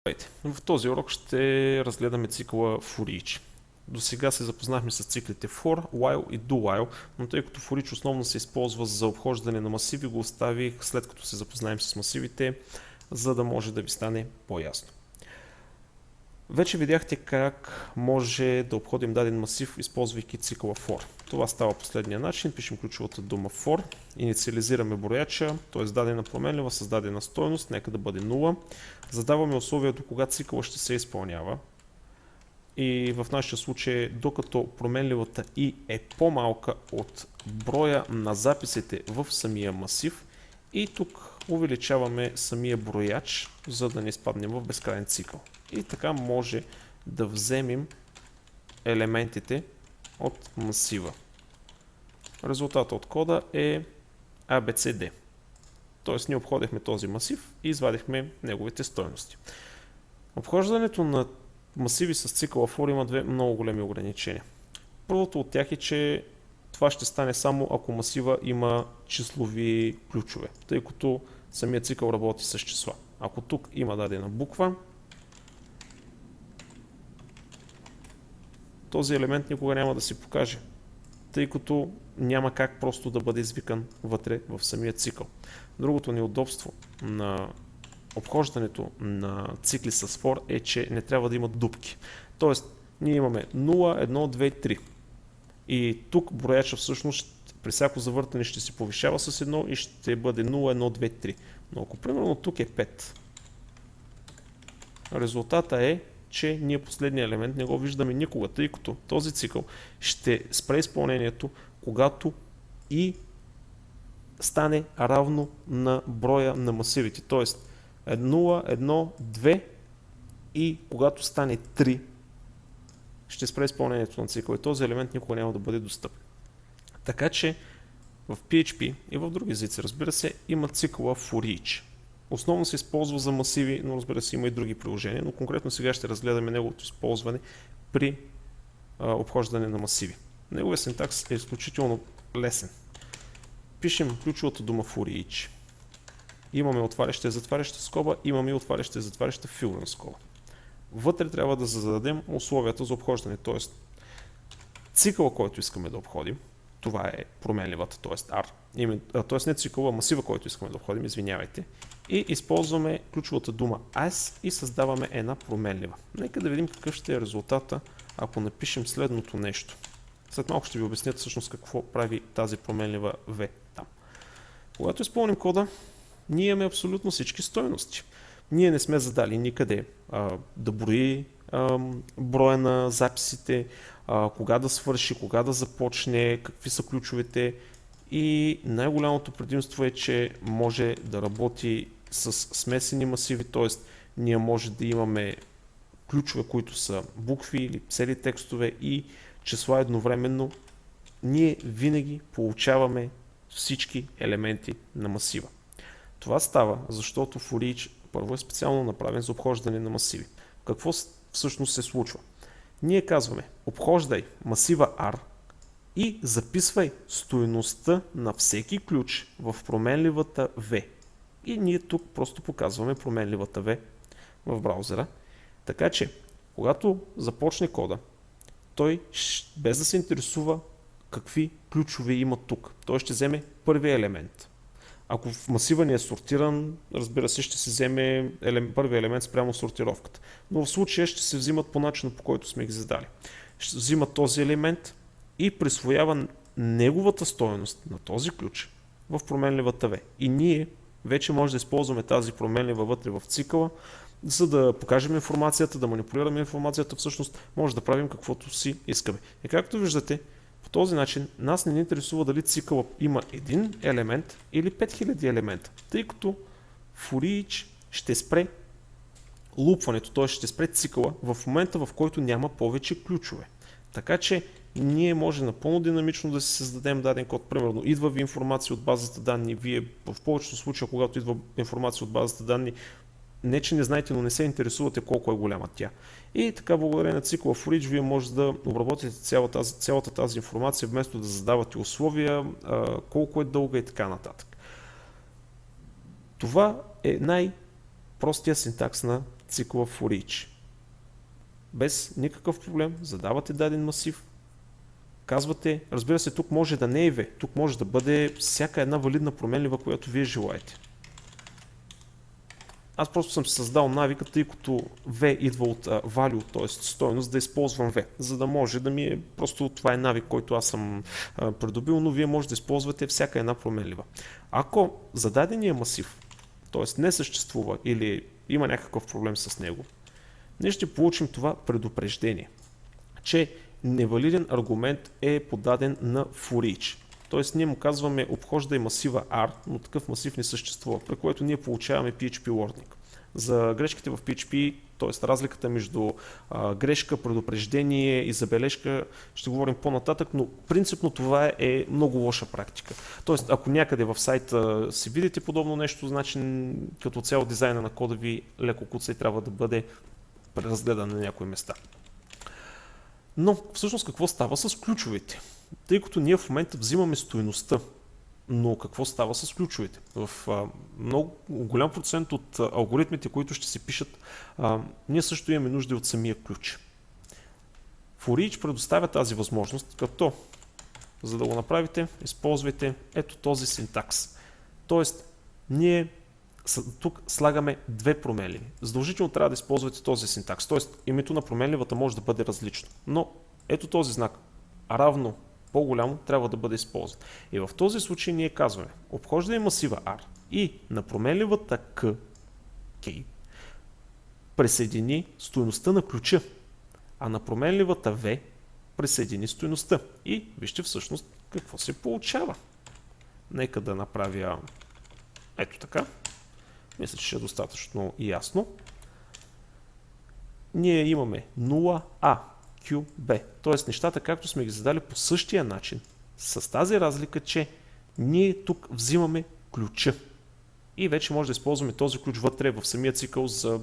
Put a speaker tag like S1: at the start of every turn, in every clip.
S1: Здравейте! В този урок ще разгледаме цикъла for each. До сега се запознахме с циклите for, while и do while, но тъй като for each основно се използва за обхождане на масиви, го оставих след като се запознаем с масивите, за да може да ви стане по-ясно. Вече видяхте как може да обходим даден масив, използвайки цикъла for. Това става последния начин. Пишем ключовата дума for, инициализираме брояча, т.е. дадена променлива с дадена стойност, нека да бъде 0. Задаваме условието кога цикъла ще се изпълнява. И в нашия случай, докато променливата i е по-малка от броя на записите в самия масив, и тук увеличаваме самия брояч, за да не изпаднем в безкрайен цикъл. И така може да вземем елементите от масива. Резултата от кода е ABCD. Тоест ние обходихме този масив и извадихме неговите стойности. Обхождането на масиви с цикъла for има две много големи ограничения. Първото от тях е, че това ще стане само ако масива има числови ключове, тъй като самият цикъл работи с числа. Ако тук има дадена буква, този елемент никога няма да се покаже, тъй като няма как просто да бъде извикан вътре в самия цикъл. Другото неудобство на обхождането на цикли с for е, че не трябва да има дупки. Тоест, ние имаме 0, 1, 2, 3. И тук брояча всъщност при всяко завъртане ще се повишава с 1 и ще бъде 0, 1, 2, 3. Но ако примерно тук е 5, резултата е, че ние последния елемент не го виждаме никога, тъй като този цикъл ще спре изпълнението, когато и стане равно на броя на масивите. Тоест 0, 1, 2 и когато стане 3, ще спре изпълнението на цикъл и този елемент никога няма да бъде достъпен. Така че в PHP и в други езици, разбира се, има цикъла for each. Основно се използва за масиви, но разбира се има и други приложения, но конкретно сега ще разгледаме неговото използване при обхождане на масиви. Неговия синтакс е изключително лесен. Пишем ключовата дума for each. Имаме отваряща и затваряща скоба, имаме и отваряща и затваряща филна скоба. Вътре трябва да зададем условията за обхождане, т.е. цикъла, който искаме да обходим, това е променливата, т.е. R, т.е. не цикъла, масива, който искаме да обходим, извинявайте, и използваме ключовата дума as и създаваме една променлива. Нека да видим какъв ще е резултата, ако напишем следното нещо. След малко ще ви обясня всъщност какво прави тази променлива v там. Когато изпълним кода, ние имаме абсолютно всички стойности. Ние не сме задали никъде да брои броя на записите, кога да свърши, кога да започне, какви са ключовете, и най-голямото предимство е, че може да работи с смесени масиви, т.е. ние може да имаме ключове, които са букви или цели текстове и числа едновременно. Ние винаги получаваме всички елементи на масива. Това става, защото for each първо е специално направен за обхождане на масиви. Какво всъщност се случва? Ние казваме, обхождай масива R и записвай стойността на всеки ключ в променливата V. И ние тук просто показваме променливата V в браузъра. Така че, когато започне кода, той без да се интересува какви ключове има тук, той ще вземе първия елемент. Ако в масива ни е сортиран, разбира се, ще се вземе първият елемент спрямо сортировката. Но в случая ще се взимат по начина, по който сме ги задали. Ще взима този елемент и присвоява неговата стойност на този ключ в променливата V. И ние вече може да използваме тази променлива вътре в цикъла, за да покажем информацията, да манипулираме информацията, всъщност може да правим каквото си искаме. И както виждате, по този начин нас не ни интересува дали цикъла има един елемент или 5000 елемента, тъй като for each ще спре лупването, т.е. ще спре цикъла в момента, в който няма повече ключове. Така че ние може напълно динамично да си създадем даден код. Примерно, идва ви информация от базата данни, вие в повечето случаи, когато идва информация от базата данни, не че не знаете, но не се интересувате колко е голяма тя. И така, благодарение на цикъла for each, вие може да обработите цялата тази информация, вместо да задавате условия, колко е дълга и така нататък. Това е най-простия синтакс на цикъла for each. Без никакъв проблем задавате даден масив, казвате, разбира се, тук може да не е V, тук може да бъде всяка една валидна променлива, която вие желаете. Аз просто съм създал навика, тъй като V идва от value, т.е. стойност, да използвам V, за да може да ми е, просто това е навик, който аз съм придобил, но вие може да използвате всяка една променлива. Ако зададения масив, т.е. не съществува или има някакъв проблем с него, ние ще получим това предупреждение, че невалиден аргумент е подаден на for each. Т.е. ние му казваме обхождай масива R, но такъв масив не съществува, при което ние получаваме PHP warning. За грешките в PHP, т.е. разликата между грешка, предупреждение и забележка, ще говорим по-нататък, но принципно това е много лоша практика. Т.е. ако някъде в сайта си видите подобно нещо, значи като цяло дизайна на кода ви леко куца и трябва да бъде преразгледан на някои места. Но всъщност какво става с ключовете? Тъй като ние в момента взимаме стойността, но какво става с ключовете? В много голям процент от алгоритмите, които ще се пишат, ние също имаме нужда от самия ключ. For each предоставя тази възможност, като за да го направите, използвайте ето този синтакс. Тоест, ние тук слагаме две променливи. Задължително трябва да използвате този синтакс. Тоест, името на променливата може да бъде различно. Но ето този знак, равно по-голямо, трябва да бъде използван. И в този случай ние казваме, обхождаме масива R и на променливата K, присъедини стойността на ключа, а на променливата V присъедини стойността. И вижте всъщност какво се получава. Нека да направя ето така. Мисля, че ще е достатъчно ясно. Ние имаме 0A, Q, B. Т.е. нещата, както сме ги задали по същия начин, с тази разлика, че ние тук взимаме ключа. И вече може да използваме този ключ вътре в самия цикъл за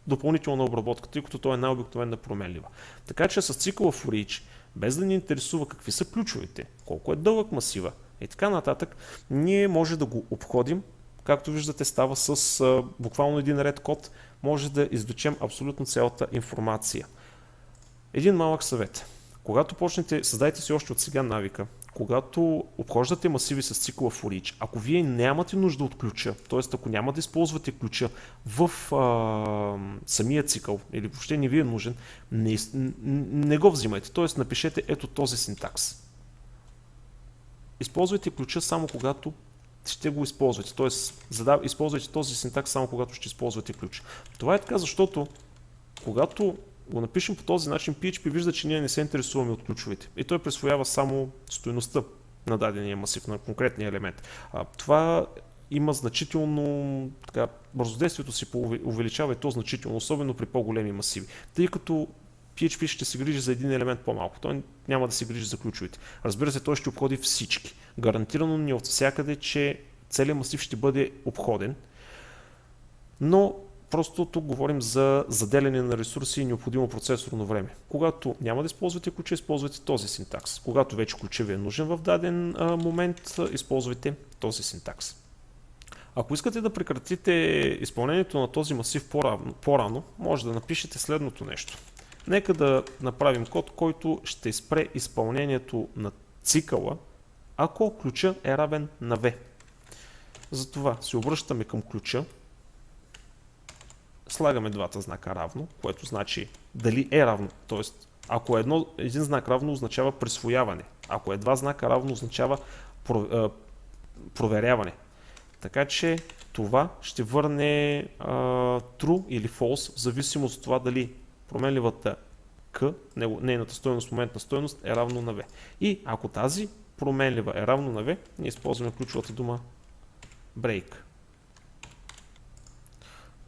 S1: допълнителна обработка, тъй като той е най-обикновена променлива. Така че с цикъла for each, без да ни интересува какви са ключовете, колко е дълъг масива и така нататък, ние може да го обходим. Както виждате, става с буквално един ред код, може да извлечем абсолютно цялата информация. Един малък съвет. Когато почнете, създайте си още от сега навика, когато обхождате масиви с цикъла for each, ако вие нямате нужда от ключа, т.е. ако няма да използвате ключа в самия цикъл или въобще не ви е нужен, не го взимайте, т.е. напишете ето този синтакс. Използвайте ключа само когато ще го използвате, т.е. използвайте този синтакс само когато ще използвате ключ. Това е така, защото когато го напишем по този начин, PHP вижда, че ние не се интересуваме от ключовете и той присвоява само стойността на дадения масив, на конкретния елемент. Това има значително, така, бързодействието си увеличава и то значително, особено при по-големи масиви, тъй като PHP ще се грижи за един елемент по-малко, той няма да се грижи за ключовете. Разбира се, той ще обходи всички. Гарантирано ни от всякъде, че целият масив ще бъде обходен, но просто тук говорим за заделяне на ресурси и необходимо процесорно време. Когато няма да използвате ключа, използвайте този синтакс. Когато вече ключа ви е нужен в даден момент, използвайте този синтакс. Ако искате да прекратите изпълнението на този масив по-рано, може да напишете следното нещо. Нека да направим код, който ще спре изпълнението на цикъла, ако ключа е равен на V. Затова се обръщаме към ключа, слагаме двата знака равно, което значи дали е равно, т.е. ако един знак равно означава присвояване, ако е два знака равно означава проверяване. Така че това ще върне true или false, в зависимост от това дали променливата K, нейната стойност, моментна стойност е равно на V. И ако тази променлива е равно на V, ние използваме ключовата дума break.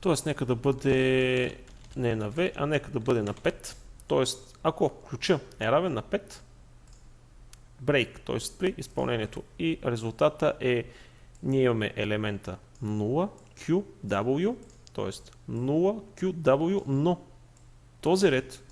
S1: Тоест, нека да бъде не на V, а нека да бъде на 5. Тоест, ако ключа е равен на 5, break, т.е. при изпълнението. И резултата е, ние имаме елемента 0QW, т.е. 0QW, но този ред,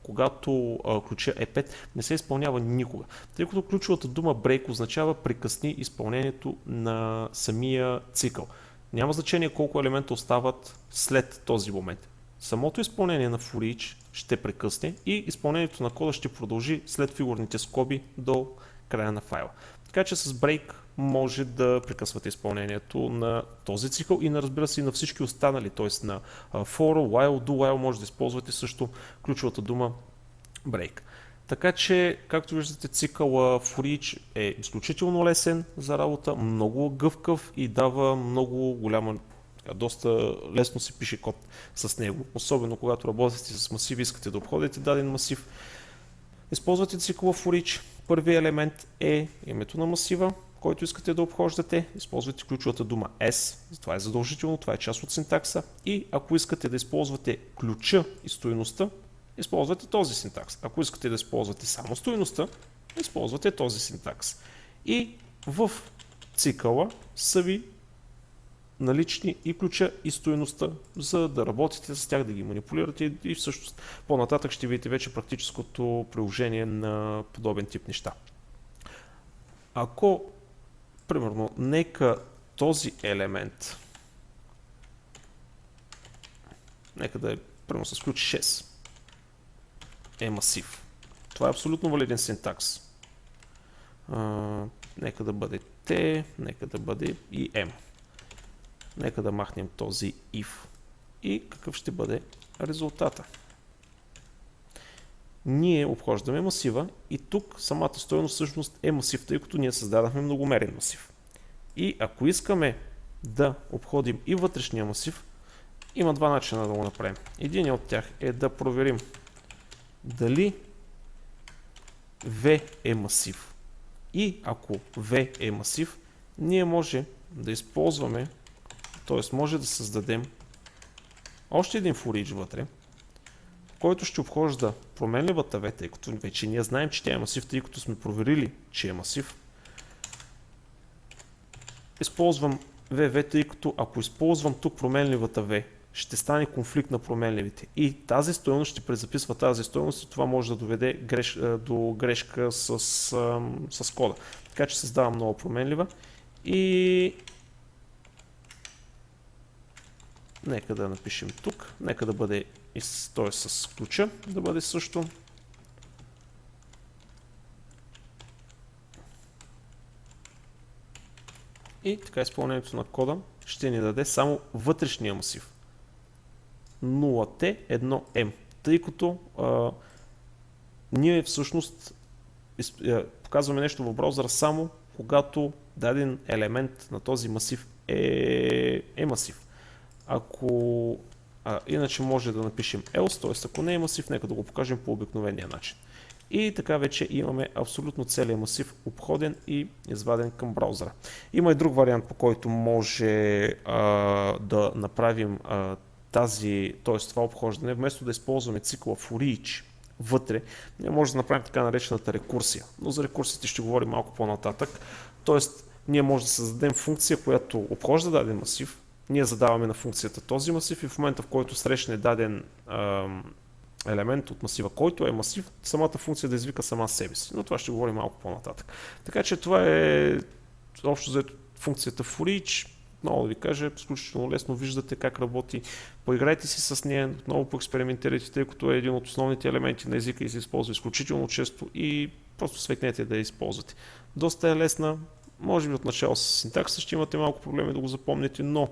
S1: когато ключа е 5, не се изпълнява никога. Тъй като ключовата дума break означава прекъсни изпълнението на самия цикъл. Няма значение колко елемента остават след този момент. самото изпълнение на for each ще прекъсне и изпълнението на кода ще продължи след фигурните скоби до края на файла. Така че с break може да прекъсвате изпълнението на този цикъл и разбира се и на всички останали, т.е. на for, while, do while може да използвате също ключовата дума break. Така че, както виждате, цикъла for each е изключително лесен за работа, много гъвкав и дава много голяма, доста лесно се пише код с него, особено когато работите с масив, искате да обходите даден масив. Използвате цикъла for each. Първият елемент е името на масива, който искате да обхождате. Използвате ключовата дума S, това е задължително, това е част от синтакса. И ако искате да използвате ключа и стойността, използвате този синтакс. Ако искате да използвате само стойността, използвате този синтакс. И в цикъла са ви налични и ключа и стойността, за да работите с тях, да ги манипулирате и всъщност по-нататък ще видите вече практическото приложение на подобен тип неща. Ако, примерно, нека този елемент, нека да е, примерно с ключ 6, е масив. Това е абсолютно валиден синтакс. Нека да бъде T, нека да бъде и M. Нека да махнем този if. И какъв ще бъде резултата? Ние обхождаме масива и тук самата стойност всъщност е масив, тъй като ние създадахме многомерен масив. И ако искаме да обходим и вътрешния масив, има два начина да го направим. Един от тях е да проверим дали V е масив. И ако V е масив, ние може да използваме, т.е. може да създадем още един for each вътре, който ще обхожда променливата V, тъй като вече ние знаем, че тя е масив, тъй като сме проверили, че е масив. Използвам VV, тъй като ако използвам тук променливата V, ще стане конфликт на променливите. И тази стойност ще презаписва тази стойност и това може да доведе до грешка с кода. Така че създавам нова променлива и нека да напишем тук, нека да бъде, т.е. с ключа, да бъде също. И така изпълнението на кода ще ни даде само вътрешния масив. 0T, 1M, тъй като ние всъщност показваме нещо в браузъра само когато даден елемент на този масив е масив. Ако иначе може да напишем else, т.е. ако не е масив, нека да го покажем по обикновения начин. И така вече имаме абсолютно целият масив обходен и изваден към браузъра. Има и друг вариант, по който може да направим това обхождане. Вместо да използваме цикъла for each вътре, ние може да направим така наречената рекурсия. Но за рекурсиите ще говорим малко по-нататък. Тоест, ние може да създадем функция, която обхожда даден масив. Ние задаваме на функцията този масив и в момента, в който срещне даден елемент от масива, който е масив, самата функция да извика сама себе си. Но това ще говорим малко по-нататък. Така че това е общо за функцията for each. Отново да ви кажа, изключително лесно виждате как работи. Поиграйте си с нея, отново поекспериментирайте, тъй като е един от основните елементи на езика и се използва изключително често и просто свикнете да я използвате. Доста е лесна, може би от начало с синтакса ще имате малко проблеми да го запомните, но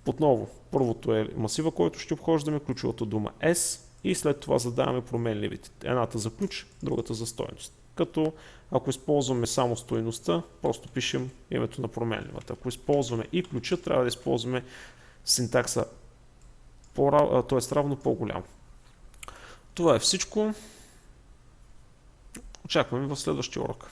S1: отново, първото е масива, който ще обхождаме, ключовата дума S и след това задаваме променливите. Едната за ключ, другата за стойност. Като ако използваме само стойността, просто пишем името на променливата. Ако използваме и ключа, трябва да използваме синтакса т.е. равно по-голямо. Това е всичко. Очакваме в следващия урок.